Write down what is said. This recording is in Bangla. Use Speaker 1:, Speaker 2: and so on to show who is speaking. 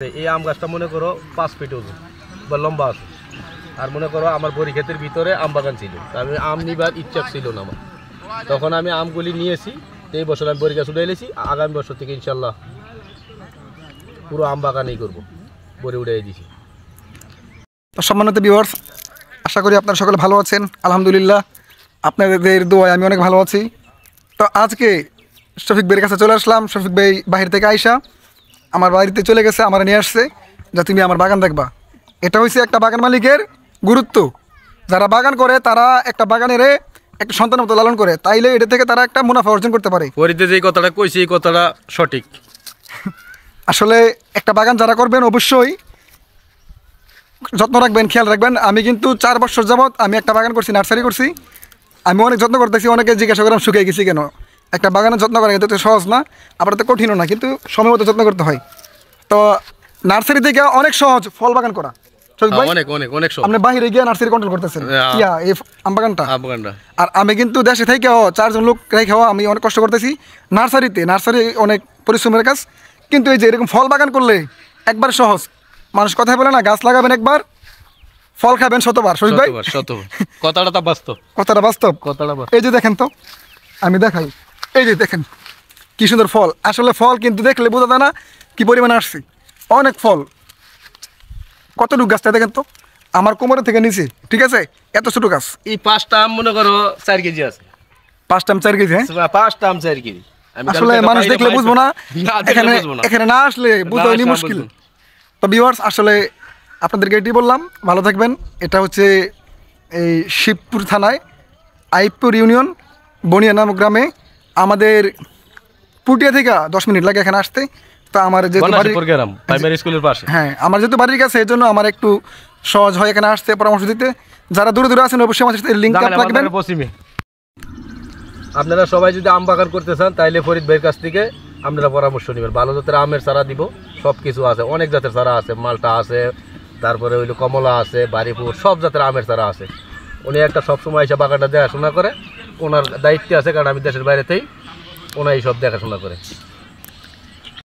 Speaker 1: এই আম গাছটা মনে করো 5 ফিট ওজন বা লম্বা আছে। আর মনে করো আমার বড়ি ক্ষেতের ভিতরে আম বাগান ছিল, আমি আম নিবার ইচ্ছা ছিল না আমার, তখন আমি আমগুলি নিয়েছি। এই বছর আমি বড়ি গাছ উঠে এলেছি, আগামী বছর থেকে ইনশাল্লাহ পুরো আম বাগানই করবো, বড়ি উঠে দিয়েছি।
Speaker 2: সম্মানিত ভিউয়ার্স, আশা করি আপনারা সকলে ভালো আছেন। আলহামদুলিল্লাহ, আপনাদের দোয়ায় আমি অনেক ভালো আছি। তো আজকে শফিক ভাইয়ের কাছে চলে আসলাম। শফিক ভাই বাহির থেকে আইসা আমার বাড়িতে চলে গেছে, আমার নিয়ে আসছে যা তুমি আমার বাগান দেখবা। এটা হচ্ছে একটা বাগান মালিকের গুরুত্ব। যারা বাগান করে তারা একটা বাগানের একটা সন্তানের মতো লালন করে, তাইলে এটা থেকে তারা একটা মুনাফা অর্জন করতে পারে।
Speaker 1: বড়িতে যে কথাটা কইছি এই কথাটা সঠিক।
Speaker 2: আসলে একটা বাগান যারা করবেন অবশ্যই যত্ন রাখবেন, খেয়াল রাখবেন। আমি কিন্তু 4 বছর যাবৎ আমি একটা বাগান করছি, নার্সারি করছি। আমি অনেক যত্ন করতেছি। অনেকে জিজ্ঞাসা করে শুকিয়ে গেছি কেন। একটা বাগানের যত্ন করা কিন্তু সহজ না, আবার তো কঠিনও না, কিন্তু সময় মতো যত্ন করতে হয়। তো নার্সারি থেকে অনেক সহজ ফল বাগান করা। আপনি বাইরে গিয়ে নার্সারি কন্ট্রোল করতেছেন এই আম বাগানটা। আর আমি কিন্তু দেশে থেকেও 4 জন লোক রেখেও আমি অনেক কষ্ট করতেছি নার্সারি অনেক পরিশ্রমের কাজ। কিন্তু এই যে এরকম ফল বাগান করলে একবার সহজ। মানুষ কথাই বলে না, গাছ লাগাবেন একবার ফল খাবেন শতবার।
Speaker 1: কথাটা বাস্তব।
Speaker 2: এই যে দেখেন তো, আমি দেখাই, এই যে দেখেন কি সুন্দর ফল। আসলে ফল কিন্তু দেখলে বোঝা যায় না কি পরিমাণে আসছে। অনেক ফল। কতটুকু গাছটা দেখেন তো, আমার কোমরের থেকে নিচে, ঠিক আছে, এত ছোট গাছ।
Speaker 1: এই 5টা আম মনে করো 4 কেজি আছে।
Speaker 2: 5টা আম 4 কেজি? হ্যাঁ,
Speaker 1: 5টা আম 4 কেজি।
Speaker 2: আসলে মানুষ দেখলে বুঝবো না, এখানে না আসলে বুঝতে মুশকিল। তো ভিউয়ার্স, আসলে আপনাদেরকে এটি বললাম, ভালো থাকবেন। এটা হচ্ছে এই শিবপুর থানায় আইবপুর ইউনিয়ন বনিয়া নামক গ্রামে। আমাদের পুটিয়া থেকে 10 মিনিট লাগে এখানে আসতে। তো আমার যেহেতু
Speaker 1: প্রাইমারি স্কুলের পাশে,
Speaker 2: হ্যাঁ, আমার যেহেতু বাড়ির কাছে, এই জন্য আমার একটু সহজ হয় এখানে আসতে, পরামর্শ দিতে। যারা দূরে দূরে আছেন অবশ্যই আমার সাথে লিঙ্ক রাখবেন।
Speaker 1: আপনারা সবাই যদি আম বাগান করতে চান তাইলে ফরিদ ভাইয়ের কাছ থেকে আপনারা পরামর্শ নেবেন। ভালো জাতের আমের চারা দিব, সব কিছু আছে, অনেক জাতের চারা আছে, মালটা আছে, তারপরে হইলো কমলা আছে, বাড়িপুর, সব জাতের আমের চারা আছে। উনি একটা সবসময় এসে বাগানটা দেখাশোনা করে, ওনার দায়িত্বে আছে, কারণ আমি দেশের বাইরেতেই ওনাই সব দেখাশোনা করে।